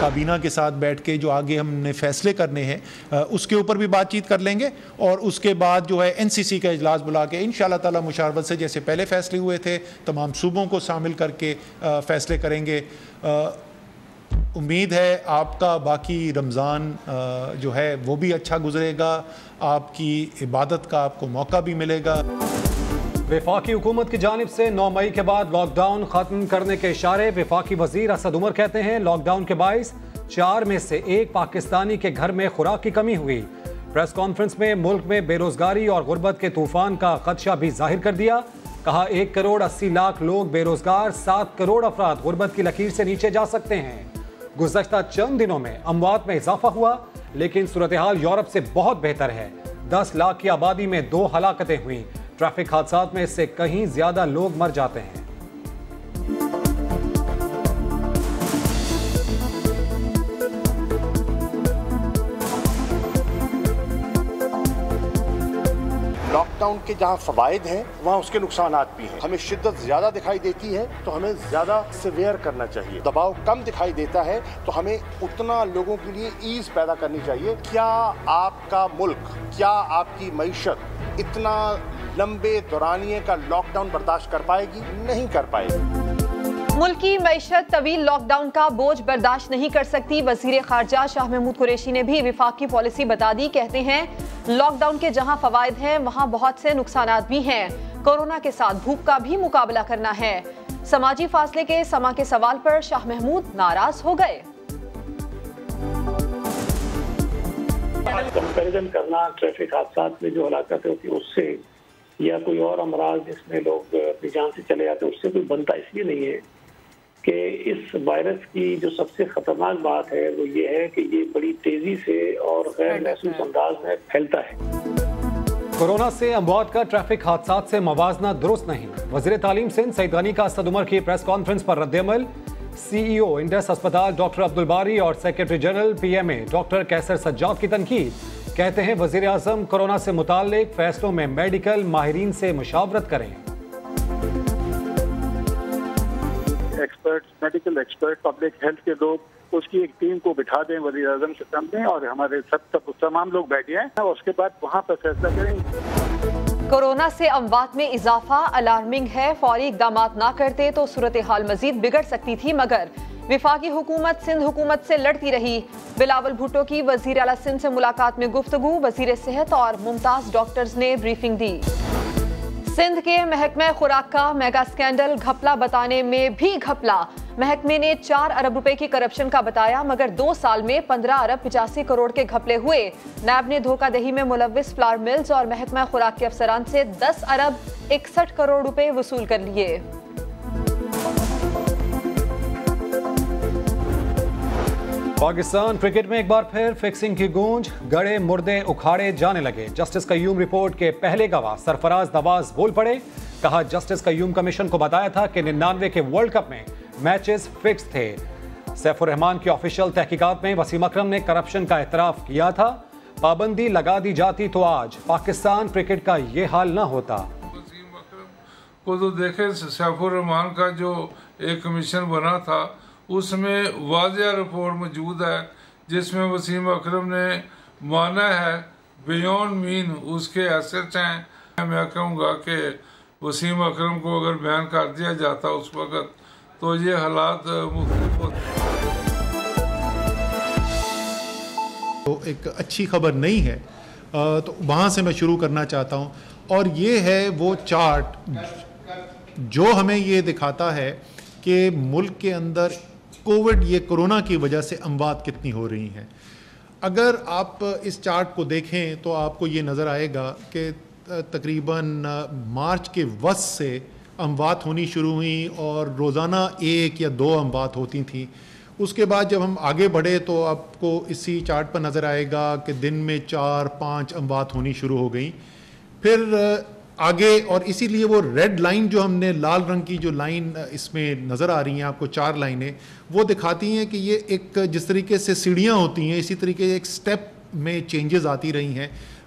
کابینہ کے ساتھ بیٹھ کے جو آگے ہم نے فیصلے کرنے ہیں اس کے اوپر بھی بات چیت کر لیں گے، اور اس کے بعد جو ہے NCC کا اجلاس بلا کے انشاءاللہ تعالی مشاورت سے جیسے پہلے فیصلے ہوئے تھے تمام صوبوں کو شامل کر کے فیصلے کریں گے۔ امید ہے آپ کا باقی رمضان جو ہے وہ بھی اچھا گزرے گا، آپ کی عبادت کا آپ کو موقع بھی ملے گا۔ وفاقی حکومت کی جانب سے 9 مئی کے بعد لاک ڈاؤن ختم کرنے کے اشارے۔ وفاقی وزیر اسد عمر کہتے ہیں لاک ڈاؤن کے باعث 4 میں سے 1 پاکستانی کے گھر میں خوراک کی کمی ہوئی۔ پریس کانفرنس میں ملک میں بے روزگاری اور غربت کے طوفان کا خدشہ بھی ظاہر کر دیا۔ کہا 1 کروڑ 80 لاکھ لوگ بے روزگار، 7 کروڑ افراد غربت کی لکیر سے نیچے جا سکتے ہیں۔ گزشتہ چند دنوں میں اموات میں اضافہ ہوا، لیکن صورتحال یورپ سے بہت بہتر ہے۔ 10 لاکھ کی آبادی میں 2 ہلاکتیں ہوئیں۔ ٹریفک حادثات میں اس سے کہیں زیادہ لوگ مر جاتے ہیں۔ لاک ڈاؤن کے جہاں فوائد ہیں وہاں اس کے نقصانات بھی ہیں۔ ہمیں شدت زیادہ دکھائی دیتی ہے تو ہمیں زیادہ سیویئر کرنا چاہیے، دباؤ کم دکھائی دیتا ہے تو ہمیں اتنا لوگوں کے لیے ایز پیدا کرنی چاہیے۔ کیا آپ کا ملک، کیا آپ کی معیشت اتنا لمبے دورانیے کا لاک ڈاؤن برداشت کر پائے گی؟ نہیں کر پائے گی۔ ملکی معیشت طویل لاک ڈاؤن کا بوجھ برداشت نہیں کر سکتی۔ وزیر خارجہ شاہ محمود قریشی نے بھی وفاق کی پالیسی بتا دی۔ کہتے ہیں لاک ڈاؤن کے جہاں فوائد ہیں وہاں بہت سے نقصانات بھی ہیں۔ کورونا کے ساتھ بھوک کا بھی مقابلہ کرنا ہے۔ سماجی فاصلے کے سما کے سوال پر شاہ محمود ناراض ہو گئے۔ کمپیریزن کرنا ٹریفک حادثات میں جو ہلاکتیں ہوتی ہیں اس سے، یا کوئی اور امراض جس میں لوگ اپنی جان سے چلے جاتے ہیں، اس سے کوئی بنتا اس لیے نہیں ہے کہ اس وائرس کی جو سب سے خطرناک بات ہے وہ یہ ہے کہ یہ بڑی تیزی سے اور غیر محسوس انداز میں پھیلتا ہے۔ کورونا سے اموات کا ٹریفک حادثات سے موازنہ درست نہیں۔ وزیر تعلیم سندھ سعید غنی کا اسد عمر کی پریس کانفرنس پر رد عمل۔ CEO انڈس ہسپتال ڈاکٹر عبدالباری اور سیکرٹری جنرل PMA ڈاکٹر کیسر سجاد کی تنقید۔ کہتے ہیں وزیر اعظم کورونا سے متعلق فیصلوں میں میڈیکل ماہرین سے مشاورت کریں۔ Expert, medical expert, public health کے لوگ، اس کی ایک ٹیم کو بٹھا دیں وزیر اعظم کے سامنے، اور ہمارے تمام لوگ بیٹھ جائیں اور اس کے بعد وہاں پر فیصلہ کریں۔ کورونا سے اموات میں اضافہ الارمنگ ہے۔ فوری اقدامات نہ کرتے تو صورتحال مزید بگڑ سکتی تھی، مگر وفاقی حکومت سندھ حکومت سے لڑتی رہی۔ بلاول بھٹو کی وزیر اعلیٰ سندھ سے ملاقات میں گفتگو۔ وزیر صحت اور ممتاز ڈاکٹرز نے بریفنگ دی۔ سندھ کے محکمہ خوراک کا میگا اسکینڈل گھپلا بتانے میں بھی گھپلا۔ محکمے نے 4 ارب روپے کی کرپشن کا بتایا، مگر 2 سال میں 15 ارب 85 کروڑ کے گھپلے ہوئے۔ نیب نے دھوکہ دہی میں ملوث فلاور ملز اور محکمہ خوراک کے افسران سے 10 ارب 61 کروڑ روپے وصول کر لیے۔ پاکستان کرکٹ میں ایک بار پھر فکسنگ کی گونج، گڑے مردے اکھاڑے جانے لگے۔ جسٹس قیوم رپورٹ کے پہلے گواہ سرفراز نواز بول پڑے۔ کہا جسٹس قیوم کمیشن کو بتایا تھا کہ 99 کے ورلڈ کپ میں میچز فکس تھے۔ سیف الرحمان کی آفیشیل تحقیقات میں وسیم اکرم نے کرپشن کا اعتراف کیا تھا۔ پابندی لگا دی جاتی تو آج پاکستان کرکٹ کا یہ حال نہ ہوتا۔ وسیم اکرم کو تو دیکھیں، سیف الرحمان کا جو ایک کمیشن بنا تھا اس میں واضح رپورٹ موجود ہے جس میں وسیم اکرم نے مانا ہے بیونڈ مین اس کے ایسٹس ہیں۔ میں کہوں گا کہ وسیم اکرم کو اگر بیان کر دیا جاتا اس وقت تو یہ حالات مختلف ہوتے۔ تو ایک اچھی خبر نہیں ہے، تو وہاں سے میں شروع کرنا چاہتا ہوں، اور یہ ہے وہ چارٹ جو ہمیں یہ دکھاتا ہے کہ ملک کے اندر کووڈ، یہ کرونا کی وجہ سے اموات کتنی ہو رہی ہیں۔ اگر آپ اس چارٹ کو دیکھیں تو آپ کو یہ نظر آئے گا کہ تقریباً مارچ کے وسط سے اموات ہونی شروع ہوئیں اور روزانہ 1 یا 2 اموات ہوتی تھیں۔ اس کے بعد جب ہم آگے بڑھے تو آپ کو اسی چارٹ پر نظر آئے گا کہ دن میں 4-5 اموات ہونی شروع ہو گئیں۔ پھر آگے، اور اسی لیے وہ ریڈ لائن جو ہم نے لال رنگ کی جو لائن اس میں نظر آ رہی ہیں آپ کو 4 لائنیں، وہ دکھاتی ہیں کہ یہ ایک جس طریقے سے سیڑھیاں ہوتی ہیں اسی طریقے ایک سٹیپ میں چینجز آتی رہی ہیں۔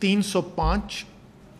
305,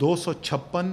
256,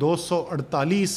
248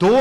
2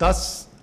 10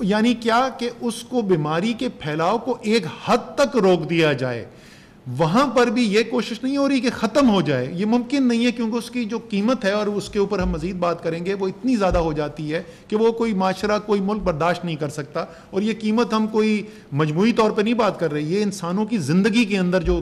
یعنی کیا کہ اس کو بیماری کے پھیلاؤ کو ایک حد تک روک دیا جائے، وہاں پر بھی یہ کوشش نہیں ہو رہی کہ ختم ہو جائے. یہ ممکن نہیں ہے کیونکہ اس کی جو قیمت ہے، اور اس کے اوپر ہم مزید بات کریں گے، وہ اتنی زیادہ ہو جاتی ہے کہ وہ کوئی معاشرہ، کوئی ملک برداشت نہیں کر سکتا. اور یہ قیمت ہم کوئی مجموعی طور پہ نہیں بات کر رہے، یہ انسانوں کی زندگی کے اندر جو